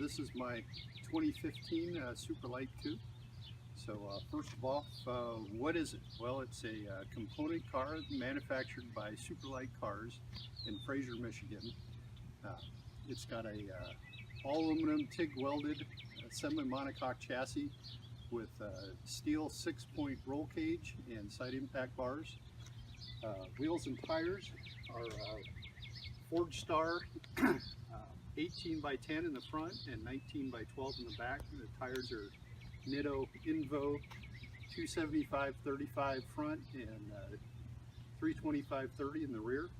this is my 2015 Superlite 2. So first of all, what is it? Well, it's a component car manufactured by Superlite Cars in Fraser, Michigan. It's got a all aluminum TIG welded semi-monocoque chassis with steel 6-point roll cage and side impact bars. Wheels and tires are Forge Star 18 by 10 in the front and 19 by 12 in the back. The tires are Nitto Invo 275/35 front and 325/30 in the rear.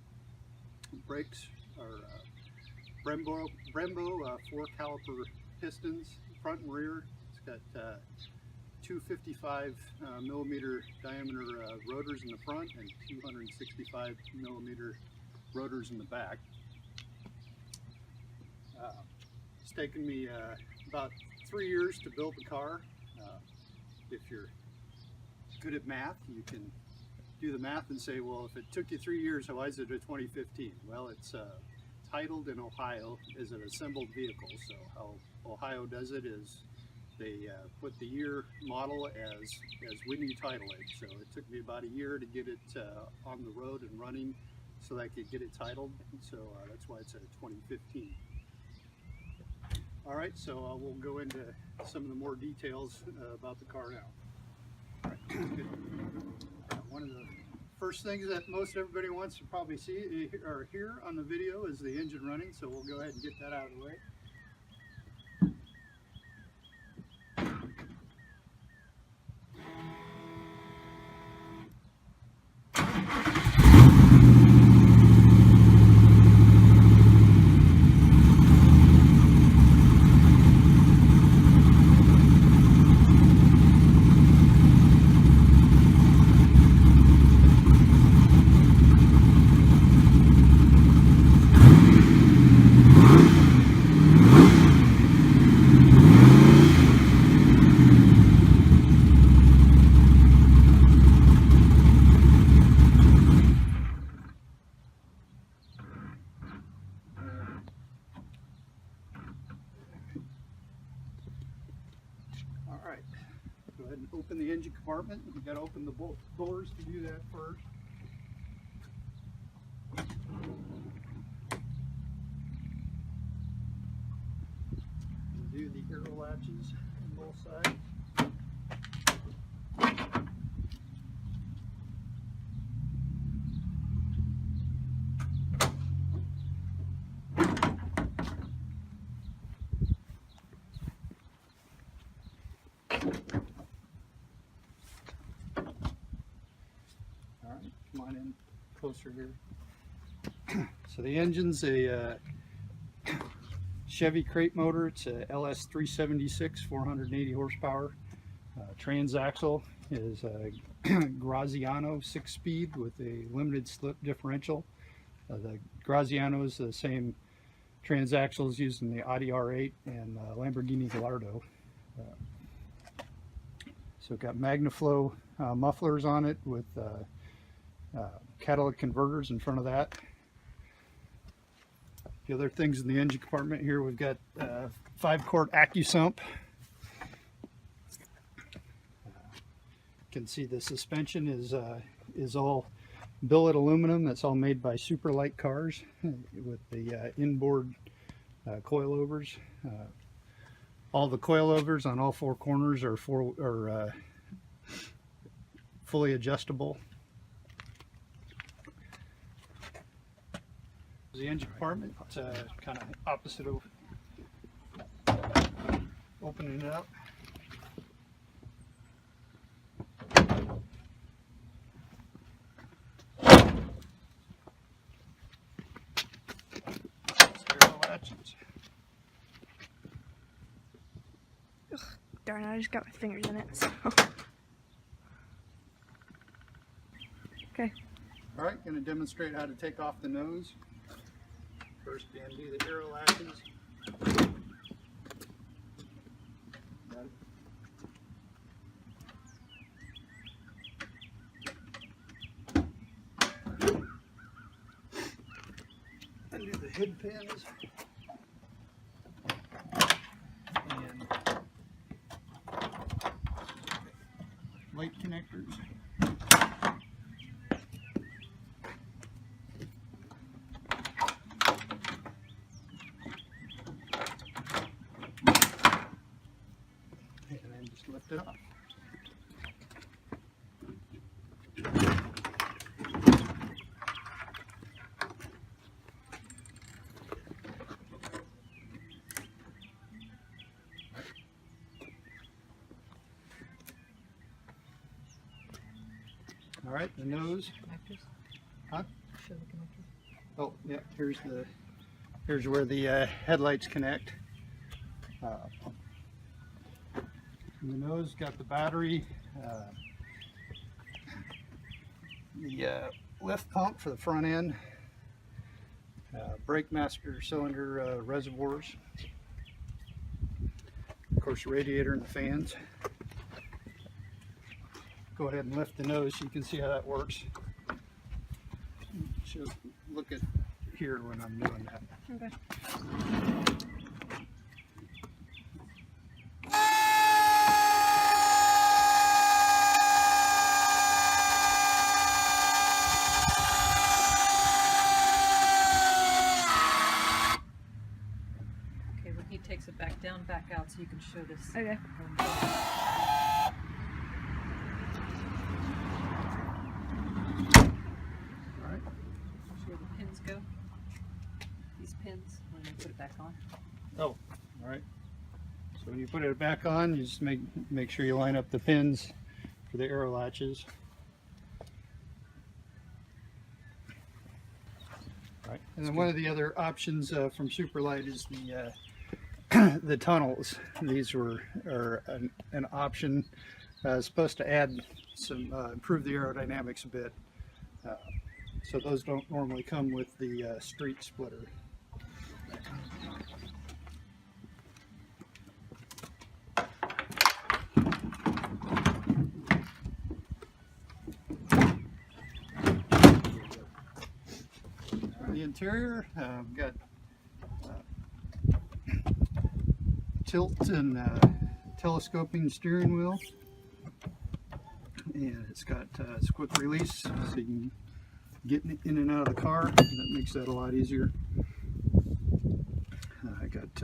Brakes are Brembo 4-caliper pistons, front and rear. It's got 255 millimeter diameter rotors in the front and 265 millimeter rotors in the back. It's taken me about 3 years to build the car. If you're good at math, you can do the math and say, well, if it took you 3 years, why is it a 2015? Well, it's titled in Ohio as an assembled vehicle. So how Ohio does it is they put the year model as when you title it. So it took me about a year to get it on the road and running so that I could get it titled. So that's why it's a 2015. All right, so we'll go into some of the more details about the car now. All right. One of the first things that most everybody wants to probably see or hear on the video is the engine running, so we'll go ahead and get that out of the way. Go ahead and open the engine compartment. You got to open the both doors to do that first. Do the aero latches on both sides. Come on in closer here. So the engine's a Chevy crate motor. It's a LS 376, 480 horsepower. Transaxle is a Graziano 6-speed with a limited slip differential. The Graziano is the same transaxles used in the Audi R8 and Lamborghini Gallardo. So it got MagnaFlow mufflers on it with catalytic converters in front of that. The other things in the engine compartment here, we've got 5-quart AccuSump. You can see the suspension is all billet aluminum. That's all made by Superlite Cars with the inboard coilovers. All the coilovers on all 4 corners are fully adjustable. The engine compartment, kind of opposite of opening it up. Stereo latches. Ugh, darn, I just got my fingers in it. So. Okay. All right, going to demonstrate how to take off the nose. First, undo the aero latches. Got it. Undo the head pins. light connectors. And then just lift it off. All right, the nose. Connectors? Huh? Show the connectors. Oh, yeah. Here's where the headlights connect. The nose got the battery, the lift pump for the front end, brake master cylinder reservoirs, of course, the radiator and the fans. Go ahead and lift the nose so you can see how that works. So look at here when I'm doing that. Okay. Okay, when he takes it back down, back out so you can show this. Okay. Alright. Where the pins go. These pins, when you put it back on. Oh, alright. So when you put it back on, you just make sure you line up the pins for the arrow latches. Right. And then one of the other options from Superlite is the the tunnels. These are an option supposed to add some improve the aerodynamics a bit. So those don't normally come with the street splitter. The interior, we've got tilt and telescoping steering wheel, and it's got quick release, so you can get in and out of the car. That makes that a lot easier. I got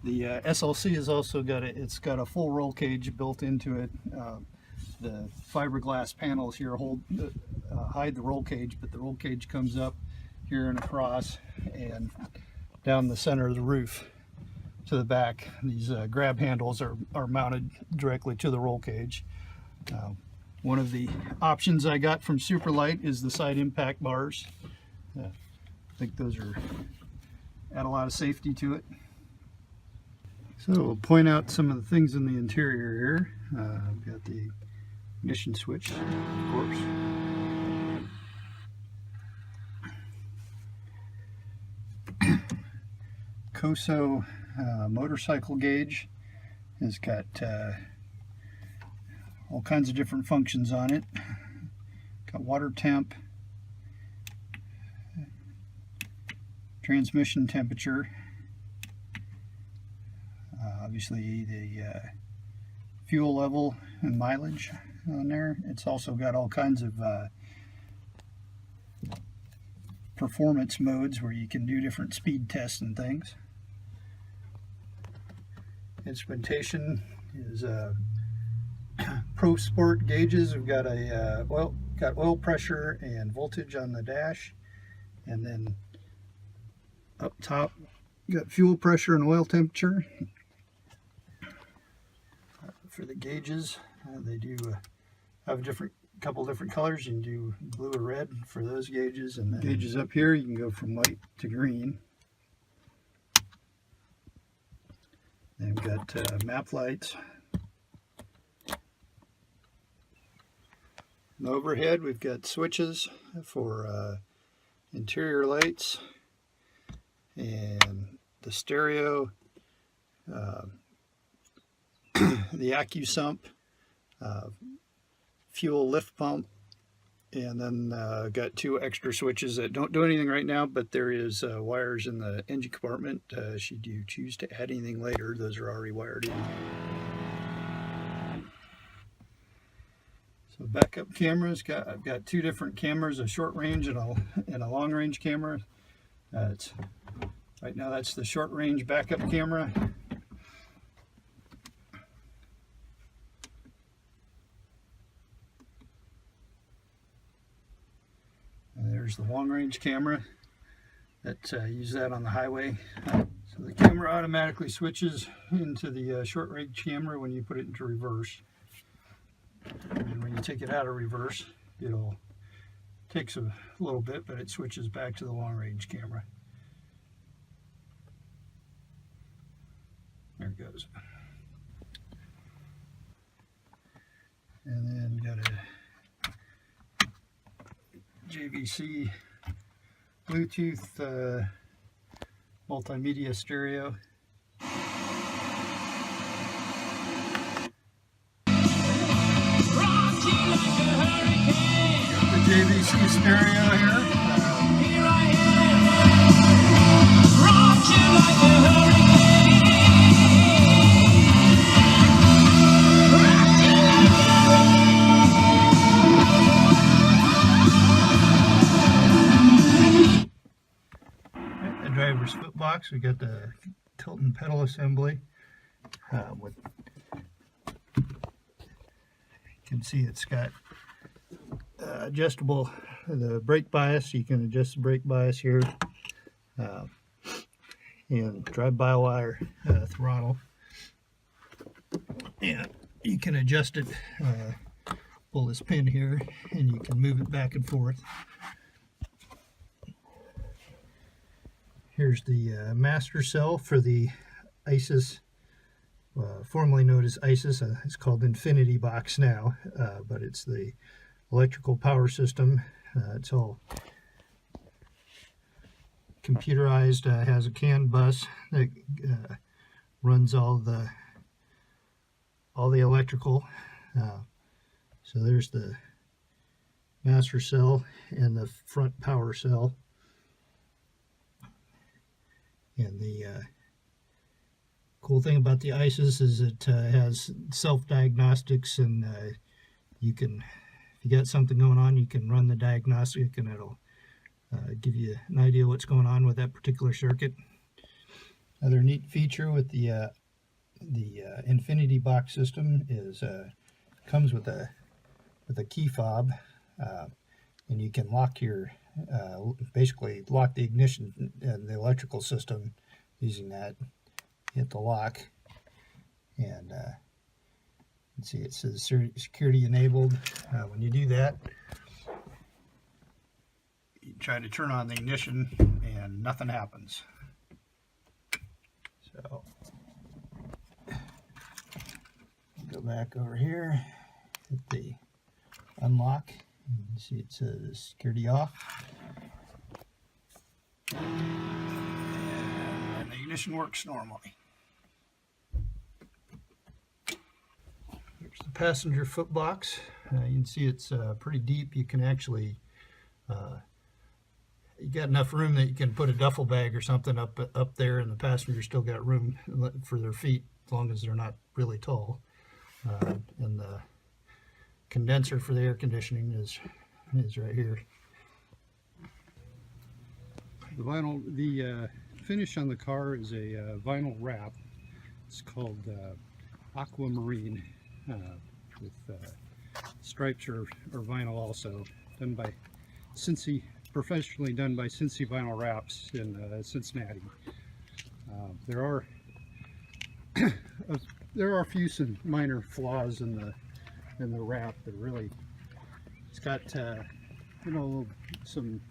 the SL-C has also got it's got a full roll cage built into it. The fiberglass panels here hide the roll cage, but the roll cage comes up here and across and down the center of the roof to the back. These grab handles are mounted directly to the roll cage. One of the options I got from Superlite is the side impact bars. I think those add a lot of safety to it. So we'll point out some of the things in the interior here. I've got the ignition switch, of course. Coso motorcycle gauge has got all kinds of different functions on it. Got water temp, transmission temperature, obviously the fuel level and mileage on there. It's also got all kinds of performance modes where you can do different speed tests and things. Instrumentation is Pro Sport gauges. We've got a oil pressure and voltage on the dash, and then up top you got fuel pressure and oil temperature. For the gauges, they do have a couple different colors. You can do blue or red for those gauges, and then gauges up here you can go from white to green. Then we've got map lights. And overhead we've got switches for interior lights and the stereo, the AccuSump, fuel lift pump, and then got two extra switches that don't do anything right now, but there is wires in the engine compartment. Should you choose to add anything later, those are already wired in. So backup cameras, I've got two different cameras, a short range and a long range camera. Right now that's the short range backup camera. And there's the long range camera that use that on the highway. So the camera automatically switches into the short range camera when you put it into reverse. And when you take it out of reverse, it'll takes a little bit, but it switches back to the long range camera. There it goes. And then got a JVC Bluetooth multimedia stereo. The JVC stereo here. Here I am, rock you like a hurricane. Rock you like a hurricane. The driver's foot box. We got the tilt and pedal assembly. With you can see it's got adjustable the brake bias. You can adjust the brake bias here, and drive-by-wire throttle, and you can adjust it. Pull this pin here, and you can move it back and forth. Here's the master cell for the ISIS, formerly known as ISIS. It's called Infinity Box now, but it's the electrical power system. It's all computerized, has a CAN bus that runs all the electrical. So there's the master cell and the front power cell. And the cool thing about the ISIS is it has self-diagnostics, and you can, if you got something going on, you can run the diagnostic and it'll give you an idea what's going on with that particular circuit. Another neat feature with the Infinity Box system is comes with a key fob, and you can lock your basically lock the ignition and the electrical system using that. Hit the lock, and you can see it says security enabled. When you do that, you try to turn on the ignition and nothing happens. So go back over here, hit the unlock. You can see it says security off. And the ignition works normally. Here's the passenger foot box. You can see it's pretty deep. You can actually, you got enough room that you can put a duffel bag or something up there, and the passenger still got room for their feet as long as they're not really tall. And the condenser for the air conditioning is right here. The finish on the car is a vinyl wrap. It's called Aquamarine, with stripes or vinyl also, done by Cincy, professionally done by Cincy Vinyl Wraps in Cincinnati. There are a few some minor flaws in the wrap, but really it's got you know, some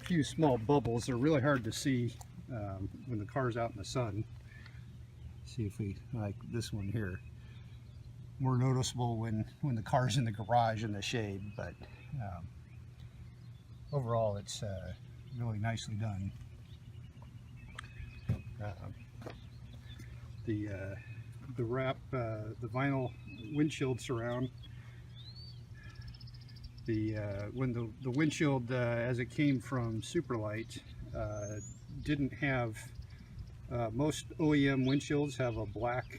few small bubbles. They're really hard to see when the car's out in the sun. See if we, like this one here, more noticeable when the car's in the garage in the shade, but overall it's really nicely done. The wrap, the vinyl windshield surround, when the windshield as it came from Superlite didn't have, most OEM windshields have a black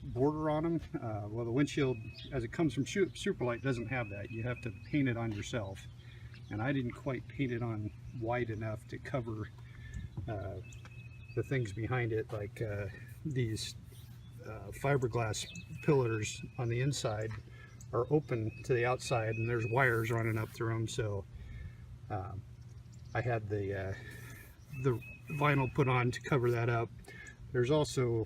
border on them. Well, the windshield, as it comes from Superlite, doesn't have that. You have to paint it on yourself. And I didn't quite paint it on wide enough to cover the things behind it, like these fiberglass pillars on the inside are open to the outside, and there's wires running up through them. So I had the vinyl put on to cover that up. There's also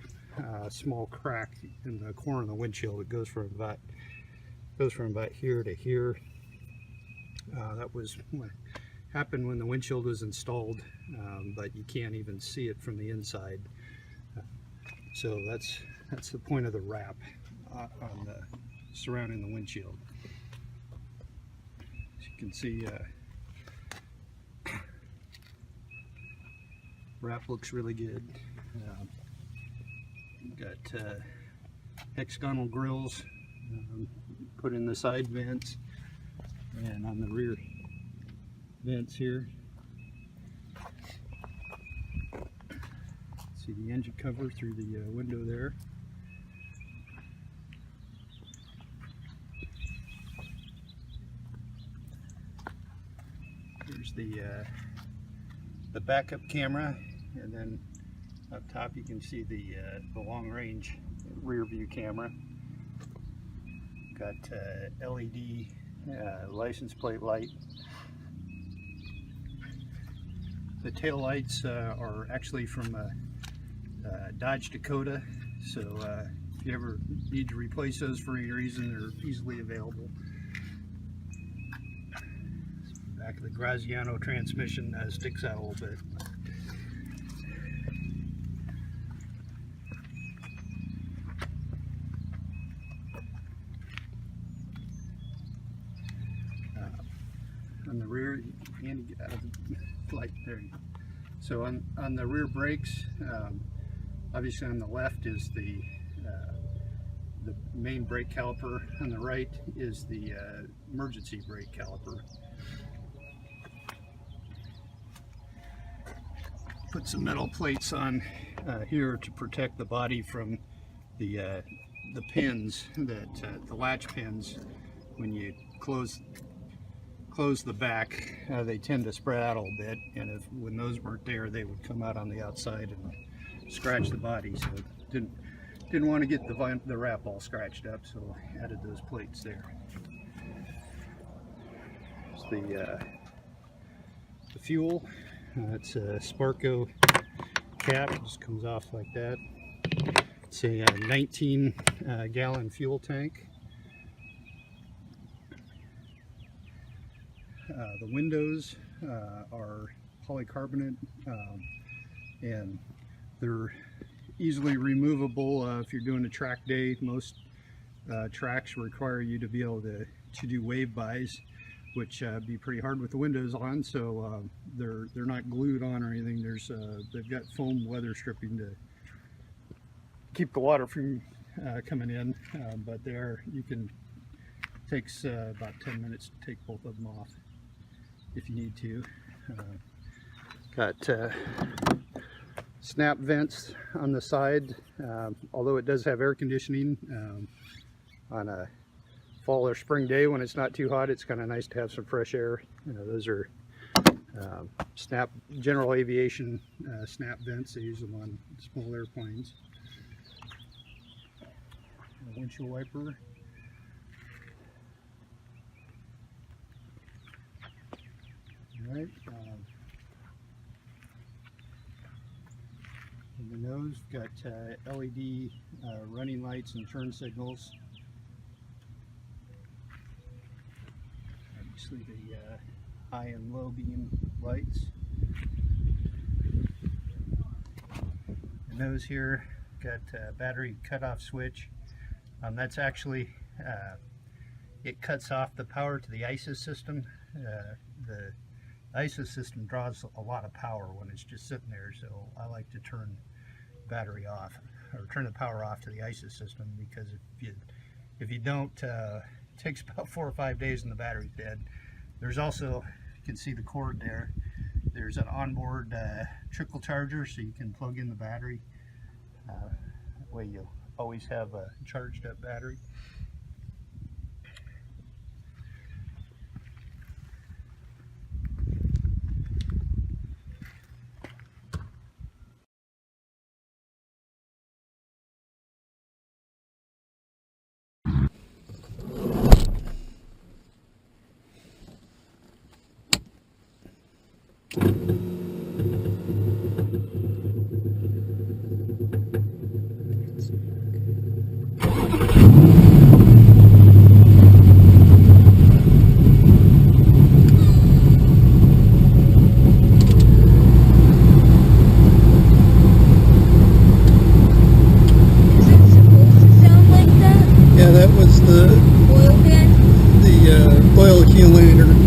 a small crack in the corner of the windshield. It goes from about here to here. That was what happened when the windshield was installed, but you can't even see it from the inside. So that's the point of the wrap on the surrounding the windshield. As you can see, wrap looks really good. Got hexagonal grills put in the side vents and on the rear vents here. See the engine cover through the window there. Here's the backup camera, and then up top you can see the long-range rear view camera. Got LED license plate light. The tail lights are actually from Dodge Dakota, so if you ever need to replace those for any reason, they're easily available. Back of the Graziano transmission sticks out a little bit. On the rear, and get out of the light there. So on the rear brakes, obviously on the left is the main brake caliper. On the right is the emergency brake caliper. Put some metal plates on here to protect the body from the pins, that the latch pins. When you close the back, they tend to spread out a little bit, and when those weren't there, they would come out on the outside and scratch the body. So didn't want to get the wrap all scratched up, so added those plates there. There's the fuel. It's a Sparco cap. It just comes off like that. It's a 19 gallon fuel tank. The windows are polycarbonate, and they're easily removable if you're doing a track day. Most tracks require you to be able to do wave buys, which be pretty hard with the windows on. So they're not glued on or anything. They've got foam weather stripping to keep the water from coming in, but takes about 10 minutes to take both of them off if you need to. Got snap vents on the side, although it does have air conditioning. On a fall or spring day when it's not too hot, it's kind of nice to have some fresh air. Those are general aviation snap vents. They use them on small airplanes. A windshield wiper. Alright, in the nose, we've got LED running lights and turn signals. Obviously the high and low beam lights. The nose here, got a battery cutoff switch. That's actually, it cuts off the power to the ISO system. The ISO system draws a lot of power when it's just sitting there, so I like to turn battery off, or turn the power off to the ISO system, because if you don't, it takes about 4 or 5 days and the battery's dead. There's also, you can see the cord there, there's an onboard trickle charger, so you can plug in the battery. That way you always have a charged up battery. Is it supposed to sound like that? Yeah, that was the Oil pan? oil accumulator